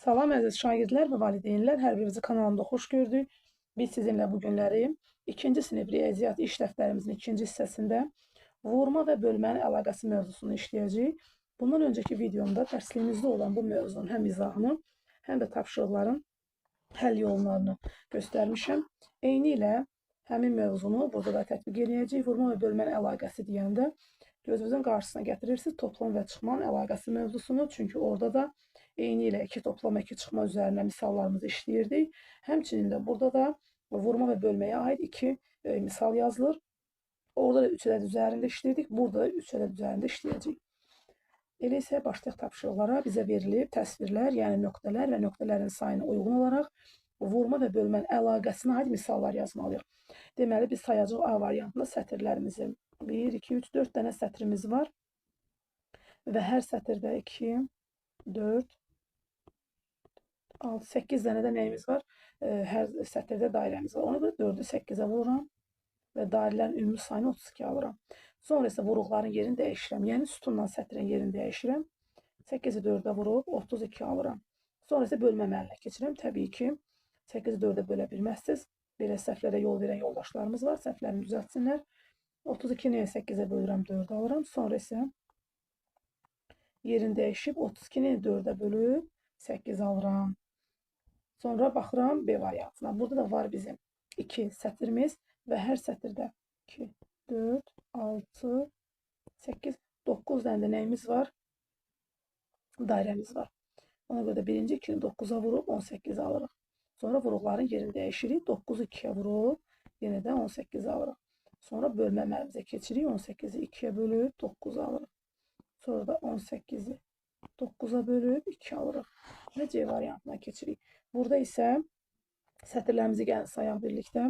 Salam əziz şagirdlər və valideynlər, hər birinizi kanalımda xoş gördük. Biz sizinlə bu günləri 2-ci sinif riyaziyyat iş dəftərimizin 2-ci hissəsində vurma və bölmənin əlaqəsi mövzusunu işləyəcəyik. Bundan öncəki videomda dərsliyimizdə olan bu mövzunun həm izahını, həm də tapşırıqların həll yollarını göstərmişəm. Eynilə həmin mövzunu burada da tətbiq edəcəyik. Vurma və bölmənin əlaqəsi deyəndə gözünüzün qarşısına gətirirsiniz toplam və çıxmanın əlaqəsi mövzusunu. Çünki orada da eynilə 2 toplama 2 çıxma üzərində misallarımızı işləyirdik. Həmçinin də burada da vurma və bölməyə aid 2 misal yazılır. Orada da 3 ədəd üzərində işləyirdik. Burada da 3 ədəd üzərində işləyəcəyik. Elə isə başlayaq tapşırıqlara. Bizə verilib təsvirlər, yəni nöqtələr və nöqtələrin sayına uyğun olaraq vurma və bölmənin əlaqəsinə aid misallar yazmalıyıq. Deməli, biz sayacaq A variantında sətirlərimizi 1, 2, 3, 4 dənə sətrimiz var. Və hər sətirdə 2, 4, 6, 8 dənə də nəyimiz var? Hər sətirdə dairəmiz var. Ona görə 4-ü 8-ə vururam və dairələrin ümumi sayını 32 alıram. Sonra isə vuruqların yerini dəyişirəm. Yəni sütunla sətrin yerini dəyişirəm. 8-i 4-ə vurub 32 alıram. Sonra isə bölmə əməlinə keçirəm. Təbii ki, 8-i 4-ə bölə bilməzsiniz. Belə səhvlərə yol verən yoldaşlarımız var. Səhvlərini düzəltsinlər. 32-ni 8-ə bölürəm, 4 alıram. Sonra isə yerini dəyişib 32-ni 4-ə bölüb 8 alıram. Sonra baxıram B variantına. Burada da var bizim 2 sətrimiz və hər sətirdə 2, 4, 6, 8, 9 dənə də nəyimiz var? Dairəmiz var. Ona görə də birinci 2-ni 9-a vurub 18 alırıq. Sonra vuruqların yerini dəyişirik. 9-u 2-yə vurub yenə də 18 alırıq. Sonra bölmə əməlimizə keçirik. 18-i 2-yə bölüb 9 alırıq. Sonra da 18-i 9-a bölüb 2 alırıq. Və C variantına keçirik. Burada isə sətirlərimizi gəlin sayaq birlikdə.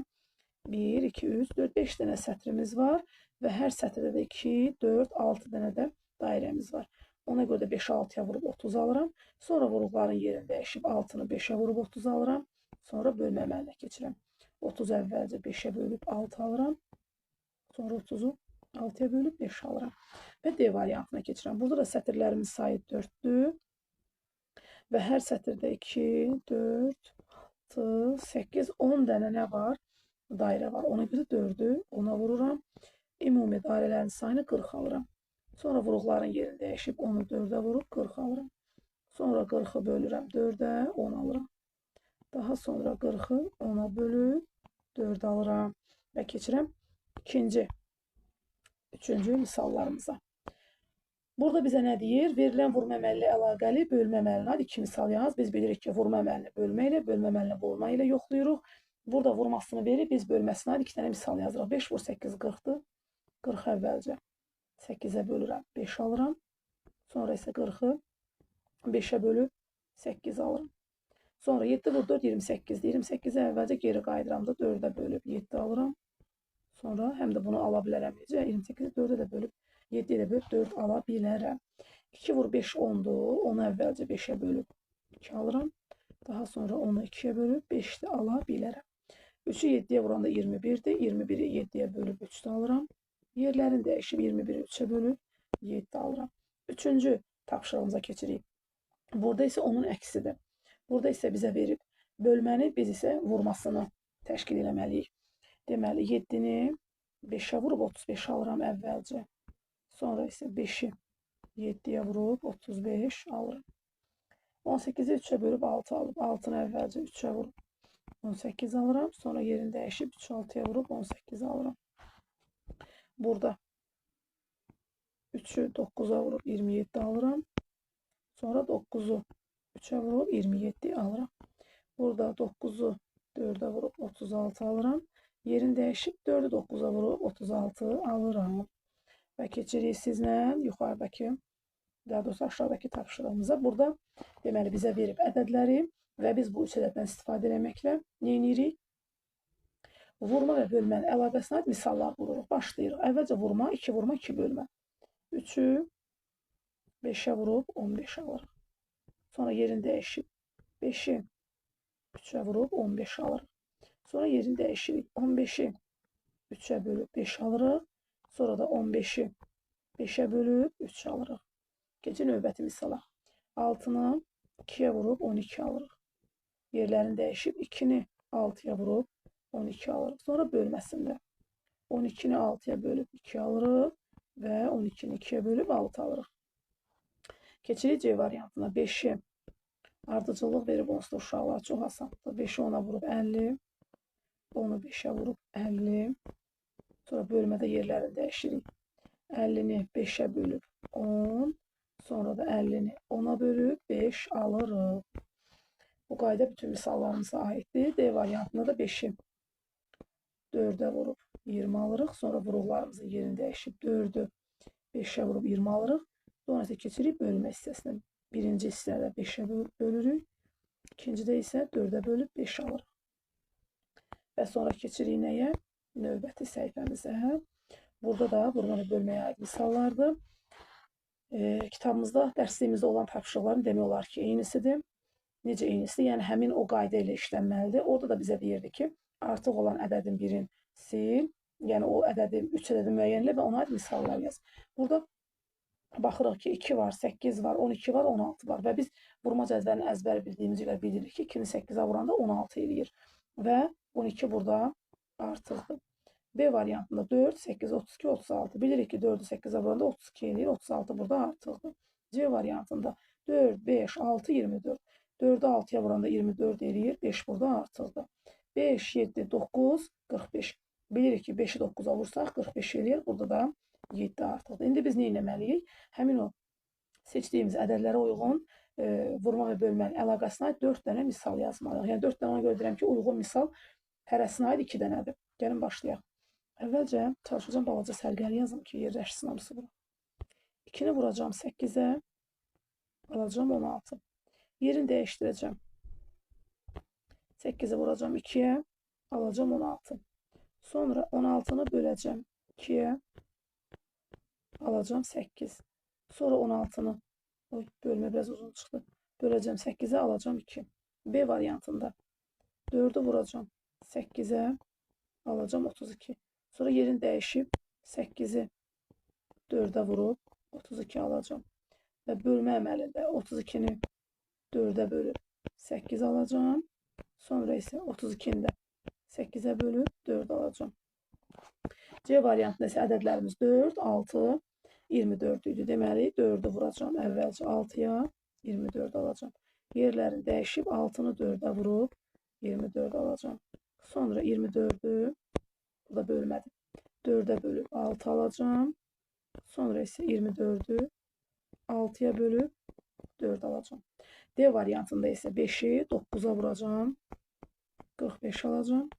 1, 2, 3, 4, 5 dənə sətrimiz var. Və hər sətirdə də 2, 4, 6 dənə də dairəmiz var. Ona görə də 5-i 6-ya vurub 30 alıram. Sonra vuruqların yerini dəyişib 6-nı 5-ə vurub 30 alıram. Sonra bölmə əməlinə keçirəm. 30 əvvəlcə 5-ə bölüb 6 alıram. Sonra 30-u 6-ya bölüb 5 alıram. Və D variantına keçirəm. Burada da sətirlərimin sayı 4-dür. Və hər sətirdə 2, 4, 6, 8, 10 dənə nə var? Dairə var. Ona görə 4-ü 10-a vururam. Ümumi dairələrin sayını 40 alıram. Sonra vuruqların yerini dəyişib 10-u 4-ə vurub 40 alıram. Sonra 40-ı bölürəm 4-ə, 10 alıram. Daha sonra 40-ı 10-a bölüb 4 alıram. Və keçirəm üçüncü misallarımıza. Burada bizə nə deyir? Verilən vurma əməli ilə əlaqəli bölmə əməlinə aid 2 misal yaz. Biz bilirik ki, vurma əməlini bölmə ilə, bölmə əməlini vurma ilə yoxlayırıq. Burada vurmasını verib, biz bölməsinə aid 2 dənə misal yazırıq. 5 vur 8 40-dır. 40 əvvəlcə 8-ə bölürəm, 5 alıram. Sonra isə 40-ı 5-ə bölüb 8 alıram. Sonra 7 vur 4 28-dir. 28-ə əvvəlcə geri qayıdıram da 4-ə bölüb 7 alıram. Sonra həm də bunu ala bilərəm. 28-i 4-ə də bölüb 7-yə də bölüb 4 ala bilərəm. 2 vur 5 10-dur. Onu əvvəlcə 5-ə bölüb 2 alıram. Daha sonra onu 2-yə bölüb 5-də ala bilərəm. 3-ü 7-yə vuranda 21-dir. 21-i 7-yə bölüb 3-də alıram. Yerlərini dəyişib 21-i 3-ə bölüb 7 alıram. Üçüncü tapşırığımıza keçirik. Burada isə onun əksidir. Burada isə bizə verib bölməni, biz isə vurmasını təşkil eləməliyik. Deməli, 7-ni 5-ə vurub 35 alıram əvvəlcə. Sonra isə 5-i 7-yə vurub 35 alıram. 18-i 3-ə bölüb 6 alıb. 6-nı əvvəlcə 3-ə vurub 18 alıram. Sonra yerini dəyişib 3-ü 6-ya vurub 18 alıram. Burada 3-ü 9-a vurub 27 alıram. Sonra 9-u 3-ə vurub 27 alıram. Burada 9-u 4-ə vurub 36 alıram. Yerini dəyişib 4-ü 9-a vurub 36 alıram. Və keçirik sizlə yuxarıdakı, daha doğrusu aşağıdakı tapşırığımıza. Burada deməli bizə verib ədədləri və biz bu 3 ədəddən istifadə etməklə nə edirik? Vurma və bölmənin əlaqəsinə aid misallar qururuq. Başlayırıq. Əvvəlcə vurma, 2 vurma, 2 bölmə. 3-ü 5-ə vurub 15 alırıq. Sonra yerini dəyişib 5-i 3-ə vurub 15 alırıq. Sonra yerini dəyişirik. 15-i 3-ə bölüb 5 alırıq. Sonra da 15-i 5-ə bölüb 3 alırıq. Keçin növbəti misala. 6-nı 2'ye vurub 12 alırıq. Yerlərini dəyişib 2-ni 6'ya vurub 12 alırıq. Sonra bölməsində 12'ni 6'ya bölüb 2 alırıq və 12'ni 2'ye bölüb 6 alırıq. Keçirik C variantına. 5'i ardıcıllıq verib onsuz da uşaqlar çox asandır. 5'i 10'a vurub 50, onu 5'e vurub 50. Sonra bölmədə yerlərini dəyişirik. 50'ni 5'e bölüb 10, sonra da 50'ni 10'a bölüb 5 alırıq. Bu qayda bütün misallarımıza aiddir. D variantında da 5'i 4'e vurub 20 alırıq. Sonra vuruqlarımızın yerini dəyişib 4'ü 5'e vurub 20 alırıq. Sonra isə keçirik bölmə hissəsinə. Birinci hissədə 5'e bölürük. İkincidə isə 4'e bölüb 5 alırıq. Və sonra keçirik nəyə? Növbəti səhifəmizə. Burada da vurma və bölməyə aid misallardır. Kitabımızda, dərsliyimizdə olan tapşırıqların demək olar ki, eynisidir. Necə eynisidir? Yəni, həmin o qayda ilə işlənməlidir. Orada da bizə deyirdi ki, artıq olan ədədin birini sil. Yəni, o ədədi, 3 ədədi müəyyənlə və ona aid misallar yaz. Burada baxırıq ki, 2 var, 8 var, 12 var, 16 var. Və biz vurma cədvəlini əzbər bildiyimiz ilə bilirik ki, 2-ni 8'ə vuranda 16 eləyir. Və 12 burada artıqdır. B variantında 4, 8, 32, 36. Bilirik ki, 4'ü 8'ə vuranda 32 eləyir, 36 burada artıqdır. C variantında 4, 5, 6, 24. 4'ü 6'ya vuranda 24 eləyir, 5 burada artıqdır. 5, 7, 9, 45. Bilirik ki, 5'i 9'a vursaq 45 eləyir, burada da 7 artıqdır. İndi biz nə etməliyik? Həmin o seçdiyimiz ədədlərə uyğun vurma və bölmənin əlaqəsinə aid 4 dənə misal yazmalıyıq. Yəni 4 dənə ona görə deyirəm ki, uyğun misal hərəsinə aid 2 dənədir. Gəlin başlayaq. Əvvəlcə çalışacağım balaca sərgəli yazım ki, yerləşsin hamısı bura. 2'ni vuracağım 8'ə, alacağım 16. Yerini dəyişdirəcəm. 8'i vuracağım 2'ye, alacağım 16. Sonra 16'nı böləcəm 2'ye, alacağım 8. Sonra 16'nı, bölmə biraz uzun çıxdı. Böləcəm 8'e, alacağım 2. B variantında 4'ü vuracağım 8'e, alacağım 32. Sonra yerini dəyişib 8'i 4'e vurub 32 alacağım. Və bölmə əməlində 32'ni 4'e bölüb 8 alacağım. Sonra isə 32'ni də 8'e bölüb 4 alacağım. C variantında isə ədədlərimiz 4, 6, 24 idi. Deməli, 4'ü vuracağım əvvəlcə 6'ya, 24 alacağım. Yerlərini dəyişib 6'nı 4'e vurub 24 alacağım. Sonra 24'ü, bu da bölmədir, 4'e bölüb 6 alacağım. Sonra isə 24'ü 6'ya bölüb 4 alacağım. D variantında isə 5'i 9'a vuracağım. 45 alacağım.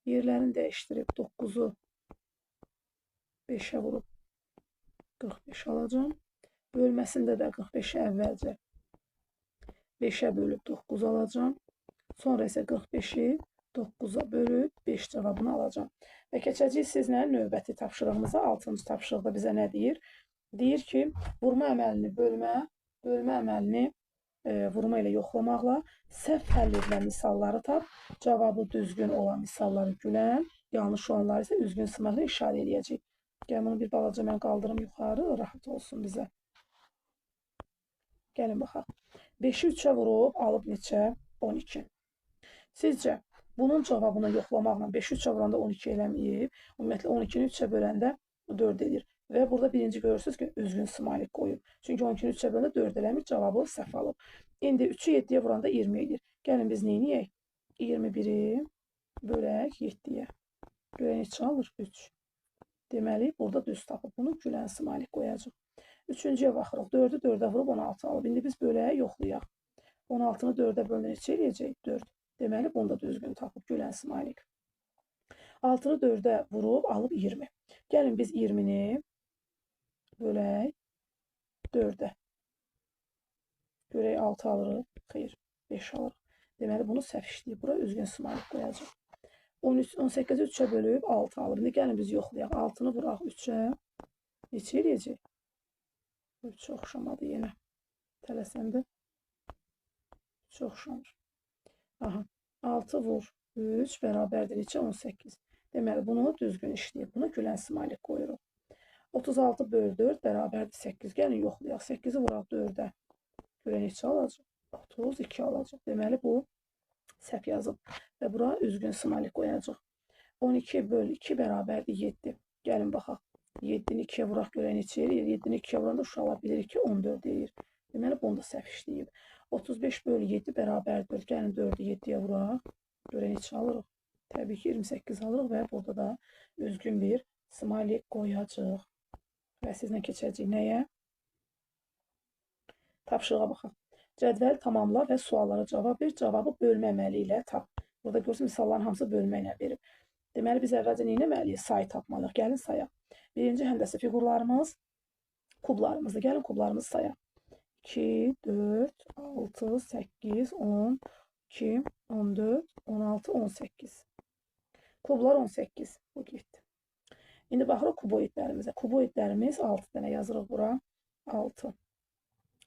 Yerlərini dəyişdirib 9'u 5'e vurub 45 alacağım. Bölməsində də 45'i əvvəlcə 5'e bölüb 9 alacağım. Sonra isə 45'i 9'a bölüb 5 cavabını alacağım. Və keçəcəyik sizlə növbəti tapşırığımıza. 6-cı tapşırıqda bizə nə deyir? Deyir ki, vurma əməlini bölmə əməlini vurma ilə yoxlamaqla səhv həll edilən misalları tap, cavabı düzgün olan misalları gülən, yanlış olanları isə üzgün sımaqla işarə edəcək. Gəlin bunu bir balaca mən qaldırım yuxarı, rahat olsun bizə. Gəlin baxaq. 5'i 3'e vurub alıb neçə? 12. Sizcə bunun cavabını yoxlamaqla 5'i 3'e vuranda 12 eləməyib. Ümumiyyətlə 12'ni 3'e böləndə 4 edir. Və burada birinci görürsünüz ki, üzgün smailik qoyub. Çünki 12'ni 3'e böləndə 4 eləmir, cavabı səhv alıb. İndi 3'ü 7'ye vuranda 20 edir. Gəlin biz neyniyək? 21'i bölək 7'ye. Görə neçə alır? 3. Deməli, burada düz tapıb bunu gülən smailik qoyacaq. Üçüncüyə baxırıq. 4'ü 4'e vurub 16 alıb. İndi biz böləyə yoxlayaq. 16'nı 4'e bölündə neçə eləyəcək? 4. Deməli, bunu da düzgün tapıb gülən smailik. 6'nı 4'e vurub alıb 20. Gəlin biz 20'ni bölək 4'e. Görək 6 alırıq. Xeyr, 5 alırıq. Deməli, bunu səhv işləyib. Bura üzgün smailik qoyacaq. 18'i 3'e bölüb 6 alır. İndi gəlin biz yoxlayaq. 6'nı vuraq 3'e. Neçə eləyəcək? 3 oxşamadı yenə. Tələsəndə 3 oxşamır. Aha. 6 vur 3 bərabərdir neçə? 18. Deməli, bunu düzgün işləyib. Buna gülən smailik qoyuruq. 36 bölü 4 bərabərdir 8. Gəlin yoxlayaq. 8'i vuraq 4'e. Görə neçə alacaq? 32 alacaq. Deməli, bu səhv yazıb. Və bura üzgün smaylik qoyacaq. 12 böl 2 bərabərdir 7. Gəlin baxaq. 7-ni 2-yə vuraq görək neçə eləyir. 7-ni 2-yə vuranda uşaqlar bilir ki, 14 eləyir. Deməli, bunu da səhv işləyib. 35 böl 7 bərabərdir. Gəlin 4-ü 7-yə vuraq. Görək neçə alırıq. Təbii ki, 28 alırıq və burada da üzgün bir smaylik qoyacaq. Və sizlə keçəcəyik nəyə? Tapşırığa baxaq. Cədvəli tamamla və suallara cavab ver. Cavabı bölmə əməli ilə tap. Burada görürsünüz, misalların hamısı bölmə ilə verib. Deməli, biz əvvəlcə nə etməliyik? Sayı tapmalıyıq. Gəlin sayaq. Birinci həndəsə fiqurlarımız kublarımızdır. Gəlin kublarımızı sayaq. 2, 4, 6, 8, 10, 2, 14, 16, 18. Kublar 18. Bu getdi. İndi baxırıq kuboidlərimizə. Kuboidlərimiz 6 dənə yazırıq bura. 6.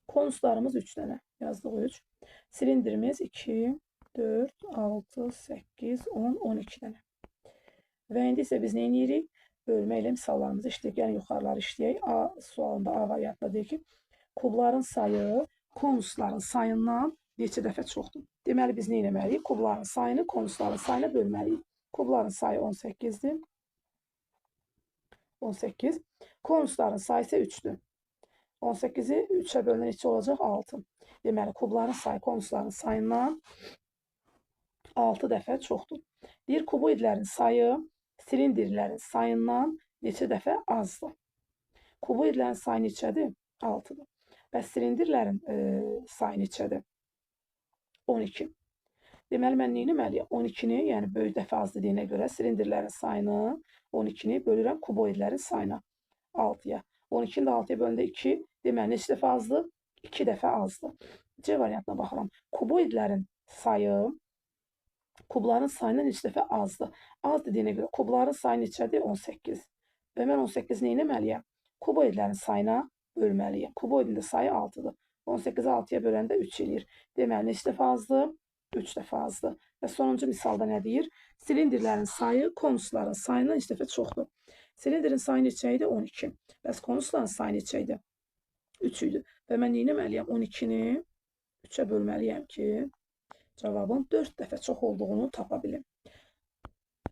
Konuslarımız 3 dənə. Yazdıq 3. Silindrimiz 2, 4, 6, 8, 10, 12 dənə. Və indi isə biz nə edirik? Bölmə ilə misallarımızı işləyək. Gəlin yuxarıları işləyək. A sualında A variantında deyir ki, kubların sayı konusların sayından neçə dəfə çoxdur? Deməli, biz nə etməliyik? Kubların sayını konusların sayına bölməliyik. Kubların sayı 18-dir. 18. Konusların sayı isə 3-dür. 18-i 3-ə bölünən neçə olacaq? 6. Deməli, kubların sayı konusların sayından 6 dəfə çoxdur. Bir kuboidlərin sayı silindirlərin sayından neçə dəfə azdır? Kuboidlərin sayı neçədir? 6-dır. Bəs silindirlərin sayı neçədir? 12. Deməli, mən nə etməliyəm? 12-ni, yəni böyük dəfə az dediyinə görə silindirlərin sayını 12-ni bölürəm kuboidlərin sayına 6-ya. 12-ni də 6-ya bölündə 2, deməli, neçə dəfə azdır? 2 dəfə azdır. C variantına baxıram. Kuboidlərin sayı kubların sayından neçə dəfə azdır? Az dediyinə görə kubların sayı neçədir? 18. Və mən 18-ni nə etməliyəm? Kuboidlərin sayına bölməliyəm. Kuboidin də sayı 6-dır. 18-i 6-ya böləndə 3 eləyir. Deməli, neçə dəfə azdır? 3 dəfə azdır. Və sonuncu misalda nə deyir? Silindirlərin sayı konusların sayından neçə dəfə çoxdur. Silindirin sayı neçə idi? 12. Bəs konusların sayı neçə idi? 3 idi. Və mən nə etməliyəm? 12-ni 3-ə bölməliyəm ki, cavabın 4 dəfə çox olduğunu tapa bilim.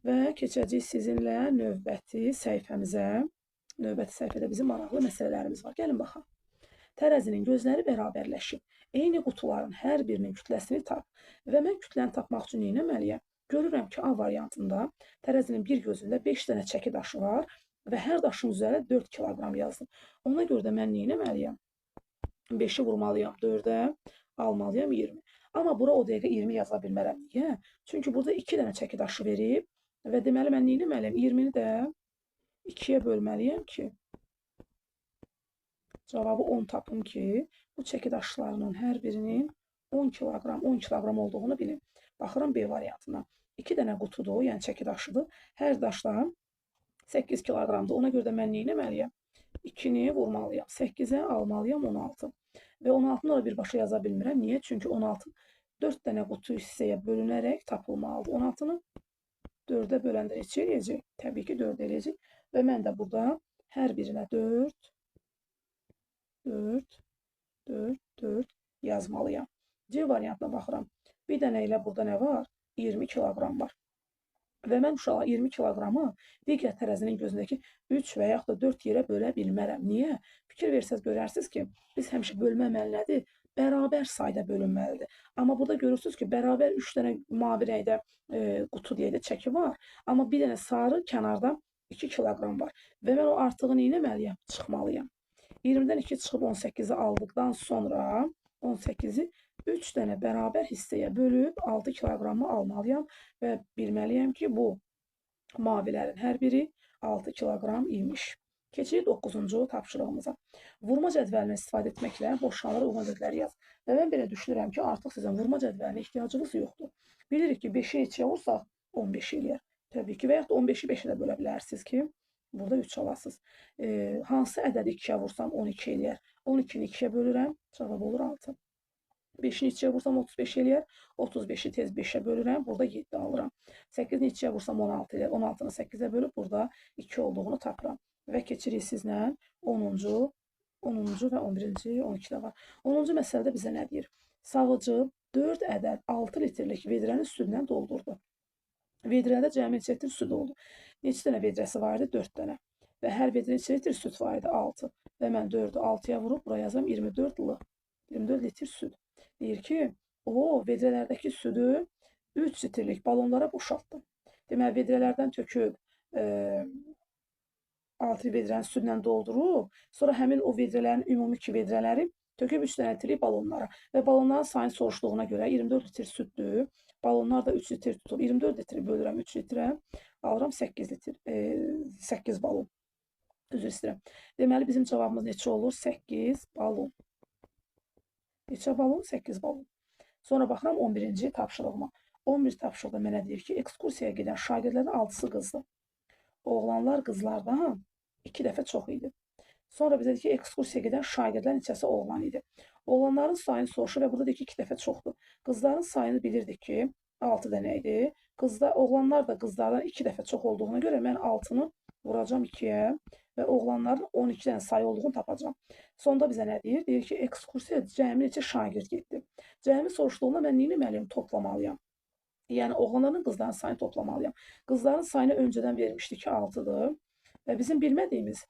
Və keçəcəyik sizinlə növbəti səhifəmizə. Növbəti səhifədə bizim maraqlı məsələlərimiz var. Gəlin baxaq. Tərəzinin gözləri bərabərləşib. Eyni qutuların hər birinin kütləsini tap. Və mən kütləni tapmaq üçün nə etməliyəm? Görürəm ki, A variantında tərəzinin bir gözündə 5 dənə çəki daşı var və hər daşın üzərində 4 kiloqram yazdım. Ona görə də mən nə etməliyəm? 5-i vurmalıyam 4-ə, almalıyam 20. Amma bura o dəqiqə 20 yaza bilmərəm. Niyə? Çünki burada 2 dənə çəki daşı verib və deməli mən nə etməliyəm? 20-ni də 2-yə bölməliyəm ki, cavabı 10 tapım ki, bu çəki daşlarının hər birinin 10 kiloqram olduğunu bilim. Baxıram B variantına. 2 dənə qutudur, yəni çəki daşıdır. Hər daşdan 8 kiloqramdır. Ona görə də mən nə etməliyəm? 2-ni vurmalıyam. 8-ə almalıyam 16. Və 16-nı orada birbaşa yaza bilmirəm. Niyə? Çünki 16 4 dənə qutu hissəyə bölünərək tapılmalıdır. 16-nı 4-ə böləndə neçə eləyəcək? Təbii ki, 4 eləyəcək. Və mən də burada hər birinə 4 yazmalıyam. C variantına baxıram. Bir dənə ilə burada nə var? 20 kiloqram var. Və mən uşağa 20 kiloqramı digər tərəzinin gözündəki 3 və yaxud da 4 yerə bölə bilmərəm. Niyə? Fikir versəz görərsiniz ki, biz həmişə bölmə əməli nədir? Bərabər sayda bölünməlidir. Amma burada görürsünüz ki, bərabər 3 dənə mavi rəngdə qutu deyək də çəki var. Amma bir dənə sarı kənarda 2 kiloqram var. Və mən o artığı nə etməliyəm? Çıxmalıyam. 20-dən 2 çıxıb 18-i aldıqdan sonra 18-i 3 dənə bərabər hissəyə bölüb 6 kiloqramı almalıyam və bilməliyəm ki, bu mavilərin hər biri 6 kiloqram imiş. Keçirik 9-cu tapşırığımıza. Vurma cədvəlindən istifadə etməklə boşluqlara uyğun ədədləri yaz. Və mən belə düşünürəm ki, artıq sizin vurma cədvəlinə ehtiyacınız yoxdur. Bilirik ki, 5-i neçəyə vursaq 15 eləyər. Təbii ki, və yaxud da 15-i 5-ə də bölə bilərsiniz ki, burada 3 alasınız. Hansı ədədi 2-yə vursam 12 eləyər? 12-ni 2-yə bölürəm, cavab olur 6. 5-ni 2-yə vursam 35 eləyər, 35-i tez 5-ə bölürəm, burada 7 alıram. 8-ni 2-yə vursam 16 eləyər, 16-nı 8-ə bölüb burada 2 olduğunu tapıram. Və keçirik sizlə 10-cu və 11-ci, 12 də var. 10-cu məsələdə bizə nə deyir? Sağıcı 4 ədəd 6 litrlik vedrəni südlə doldurdu. Vedrədə cəmi neçə litr süd oldu? Neçə dənə vedrəsi var idi? 4 dənə. Və hər vedrə neçə litr süd var idi? 6. Və mən 4-ü 6-ya vurub buraya yazıram 24 l. 24 litr süd. Deyir ki, o vedrələrdəki südü 3 litrlik balonlara boşaltdım. Deməli, vedrələrdən töküb 6 vedrəni südlə doldurub, sonra həmin o vedrələrin ümumi 2 vedrələri töküb 3 dənə litrlik balonlara və balonların sayını soruşduğuna görə 24 litr süddür. Balonlar da 3 litr tutub. 24 litri bölürəm 3 litrə, alıram 8 litr, 8 balon. Üzr istəyirəm. Deməli, bizim cavabımız neçə olur? 8 balon. Neçə balon? 8 balon. Sonra baxıram 11-ci tapşırığıma. 11-ci tapşırıqda mənə deyir ki, ekskursiyaya gedən şagirdlərin 6-sı qızdır. Oğlanlar qızlardan 2 dəfə çox idi. Sonra bizə deyir ki, ekskursiyaya gedən şagirdlər neçəsi oğlan idi. Oğlanların sayını soruşur və burada deyir ki, 2 dəfə çoxdur. Qızların sayını bilirdik ki, 6 dənə idi. Oğlanlar da qızlardan 2 dəfə çox olduğuna görə mən 6-nı vuracam 2-yə və oğlanların 12 dənə sayı olduğunu tapacağam. Sonda bizə nə deyir? Deyir ki, ekskursiyaya cəmi neçə şagird getdi. Cəmi soruşduğunda mən nə etməliyəm? Toplamalıyam. Yəni, oğlanların qızların sayını toplamalıyam. Qızların sayını öncədən vermişdi ki, 6-dır. Və bizim bilmədiyimiz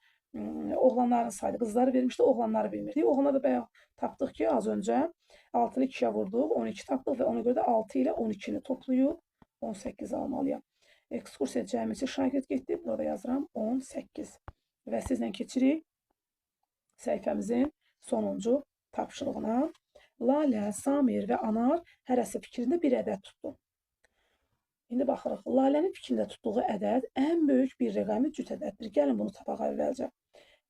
oğlanların sayı, qızları vermişdi, oğlanları bilmirdik. Oğlanları da bayaq tapdıq ki, az öncə 6-nı 2-yə vurduq, 12 tapdıq və ona görə də 6 ilə 12-ni toplayıb 18 almalıyam. Ekskursiya cəmisi şagird getdi. Burada yazıram 18. Və sizlə keçirik səhifəmizin sonuncu tapşırığına. Lalə, Samir və Anar hərəsi fikrində bir ədəd tutdu. İndi baxırıq. Lalənin fikrində tutduğu ədəd ən böyük bir rəqəmi cüt ədəddir. Gəlin bunu tapaq əvvəlcə.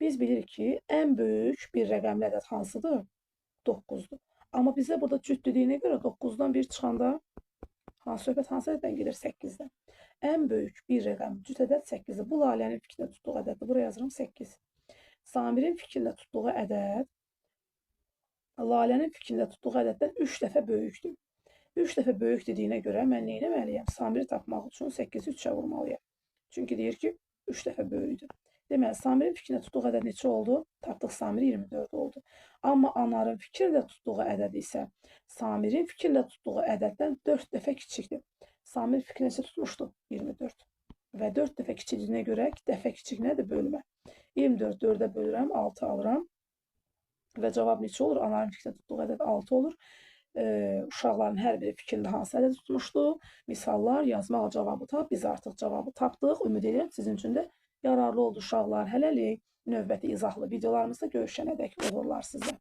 Biz bilirik ki, ən böyük bir rəqəmli ədəd hansıdır? 9-dur. Amma bizə burada cüt dediyinə görə 9-dan 1 çıxanda söhbət hansı ədəddən gedir? 8-dən. Ən böyük bir rəqəm cüt ədəd 8-dir. Bu Lalənin fikrində tutduğu ədəddir. Buraya yazıram 8. Samirin fikrində tutduğu ədəd Lalənin fikrində tutduğu ədəddən 3 dəfə böyükdür. 3 dəfə böyük dediyinə görə mən nə etməliyəm? Samiri tapmaq üçün 8-i 3-ə vurmalıyam. Çünki deyir ki, 3 dəfə böyükdür. Deməli, Samirin fikrində tutduğu ədəd neçə oldu? Tapdıq, Samir 24 oldu. Amma Anarın fikrində tutduğu ədəd isə Samirin fikrində tutduğu ədəddən 4 dəfə kiçikdir. Samir fikrində neçə tutmuşdu? 24. Və 4 dəfə kiçildiyinə görə dəfə kiçik nədir? Bölmə. 24 4-ə bölürəm, 6 alıram. Və cavab neçə olur? Anarın fikrində tutduğu ədəd 6 olur. Uşaqların hər biri fikrində hansı ədəd tutmuşdu? Misallar, yazmaq cavabı tap. Biz artıq cavabı tapdıq. Ümid edirəm sizin üçün də yararlı oldu uşaqlar. Hələlik növbəti izahlı videolarımızda görüşənədək uğurlar sizə.